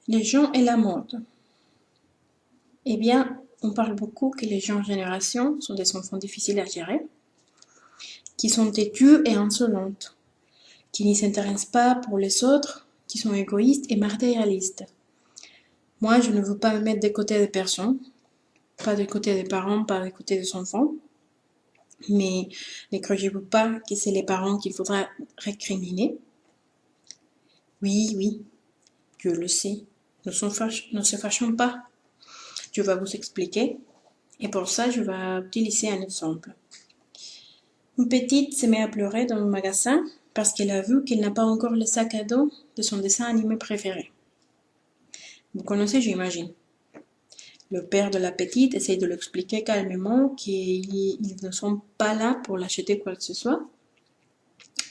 Les gens et la mode. Eh bien, on parle beaucoup que les jeunes générations sont des enfants difficiles à gérer, qui sont têtus et insolentes, qui ne s'intéressent pas pour les autres, qui sont égoïstes et matérialistes. Moi, je ne veux pas me mettre des côtés des personnes, pas des côtés des parents, pas des côtés des enfants, mais ne croyez-vous pas que c'est les parents qu'il faudra récriminer? Oui, oui, je le sais. Ne se fâchons pas. Je vais vous expliquer. Et pour ça, je vais utiliser un exemple. Une petite se met à pleurer dans le magasin parce qu'elle a vu qu'elle n'a pas encore le sac à dos de son dessin animé préféré. Vous connaissez, j'imagine. Le père de la petite essaye de l'expliquer calmement qu'ils ne sont pas là pour l'acheter quoi que ce soit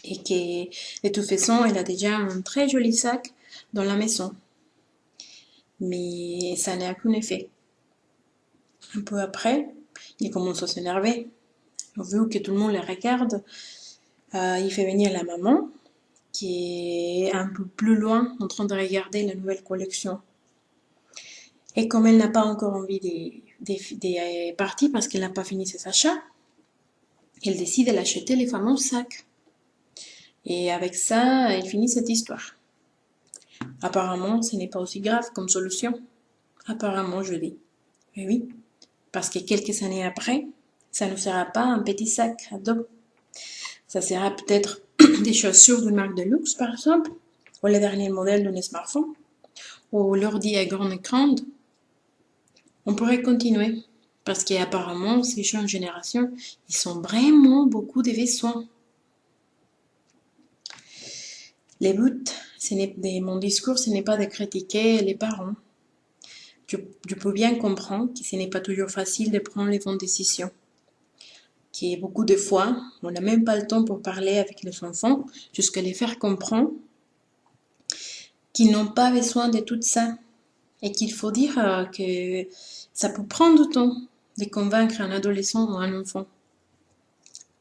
et que de toute façon, elle a déjà un très joli sac dans la maison. Mais ça n'a aucun effet. Un peu après, il commence à s'énerver. Vu que tout le monde le regarde, il fait venir la maman qui est un peu plus loin en train de regarder la nouvelle collection. Et comme elle n'a pas encore envie de partir parce qu'elle n'a pas fini ses achats, elle décide d'acheter les fameux sacs. Et avec ça, elle finit cette histoire. Apparemment, ce n'est pas aussi grave comme solution. Apparemment, je dis. Mais oui, parce que quelques années après, ça ne sera pas un petit sac à dos. Ça sera peut-être des chaussures d'une marque de luxe, par exemple, ou le dernier modèle d'un smartphone, ou l'ordi à grand écran. On pourrait continuer, parce qu'apparemment, ces jeunes générations, ils ont vraiment beaucoup de besoins. Le but de mon discours, ce n'est pas de critiquer les parents. Je peux bien comprendre que ce n'est pas toujours facile de prendre les bonnes décisions. Que beaucoup de fois, on n'a même pas le temps pour parler avec les enfants, jusqu'à les faire comprendre qu'ils n'ont pas besoin de tout ça. Et qu'il faut dire que ça peut prendre du temps de convaincre un adolescent ou un enfant.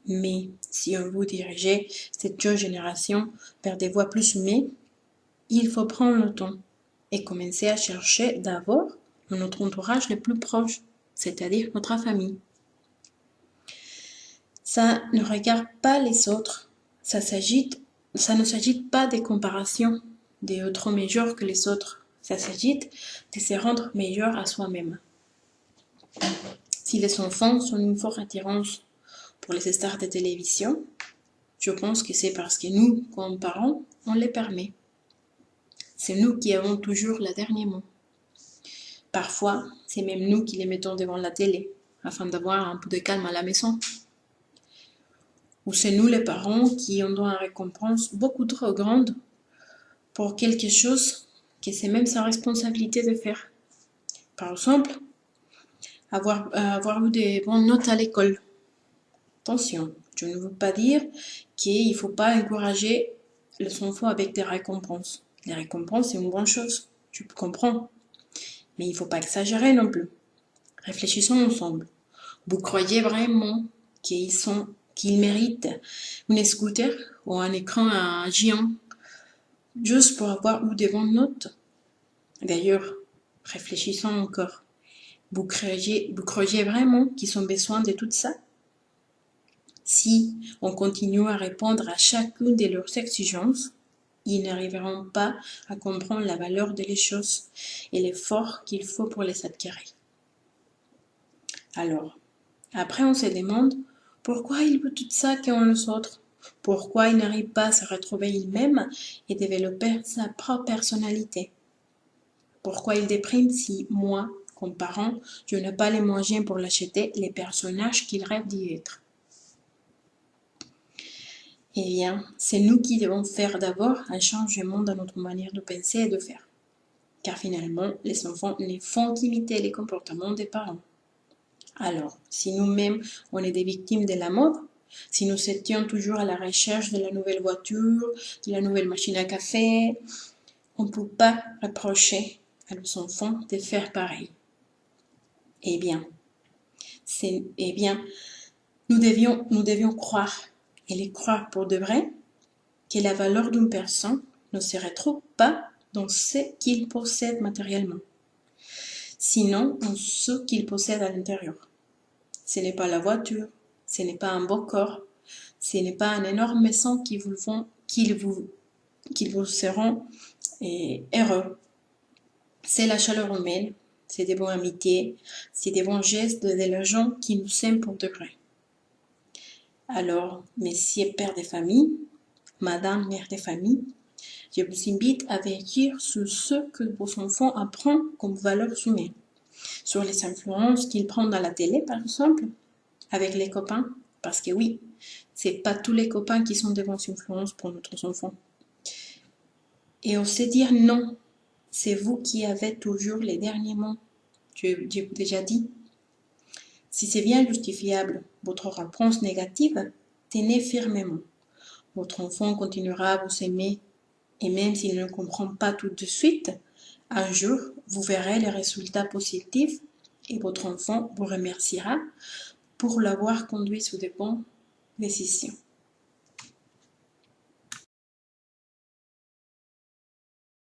Mais si on veut diriger cette jeune génération vers des voies plus humaines, il faut prendre le temps et commencer à chercher d'abord notre entourage le plus proche, c'est-à-dire notre famille. Ça ne regarde pas les autres, ça ne s'agit pas des comparaisons d'autres meilleurs que les autres, ça s'agit de se rendre meilleur à soi-même. Si les enfants sont une forte attirance pour les stars de télévision, je pense que c'est parce que nous, comme parents, on les permet. C'est nous qui avons toujours le dernier mot. Parfois, c'est même nous qui les mettons devant la télé, afin d'avoir un peu de calme à la maison. Ou c'est nous les parents qui en donnons une récompense beaucoup trop grande pour quelque chose que c'est même sa responsabilité de faire. Par exemple, avoir eu des bonnes notes à l'école. Attention, je ne veux pas dire qu'il ne faut pas encourager les enfants avec des récompenses. Les récompenses, c'est une bonne chose, je comprends. Mais il ne faut pas exagérer non plus. Réfléchissons ensemble. Vous croyez vraiment qu'ils méritent une scooter ou un écran géant juste pour avoir eu des bonnes notes? D'ailleurs, réfléchissons encore. Vous croyez vraiment qu'ils ont besoin de tout ça? Si on continue à répondre à chacune de leurs exigences, ils n'arriveront pas à comprendre la valeur des choses et l'effort qu'il faut pour les acquérir. Alors, après on se demande pourquoi ils veulent tout ça qu'ont les autres, pourquoi ils n'arrivent pas à se retrouver ils-mêmes et développer sa propre personnalité. Pourquoi ils dépriment si moi, comme parent, je n'ai pas les moyens pour l'acheter les personnages qu'ils rêvent d'y être. Eh bien, c'est nous qui devons faire d'abord un changement dans notre manière de penser et de faire. Car finalement, les enfants ne font qu'imiter les comportements des parents. Alors, si nous-mêmes, on est des victimes de la mode, si nous étions toujours à la recherche de la nouvelle voiture, de la nouvelle machine à café, on ne peut pas reprocher à nos enfants de faire pareil. Eh bien, nous devions croire, et les croire pour de vrai, que la valeur d'une personne ne se retrouve pas dans ce qu'il possède matériellement, sinon dans ce qu'il possède à l'intérieur. Ce n'est pas la voiture, ce n'est pas un beau corps, ce n'est pas une énorme maison qui vous seront heureux. C'est la chaleur humaine, c'est des bonnes amitiés, c'est des bons gestes de les gens qui nous aiment pour de vrai. Alors, messieurs pères de famille, madame mère de famille, je vous invite à vérifier sur ce que vos enfants apprennent comme valeurs humaines, sur les influences qu'ils prennent à la télé, par exemple, avec les copains, parce que oui, c'est pas tous les copains qui sont des bonnes influences pour notre enfant. Et aussi dire non, c'est vous qui avez toujours les derniers mots, j'ai déjà dit. Si c'est bien justifiable votre réponse négative, tenez fermement. Votre enfant continuera à vous aimer et même s'il ne comprend pas tout de suite, un jour, vous verrez les résultats positifs et votre enfant vous remerciera pour l'avoir conduit sous de bonnes décisions.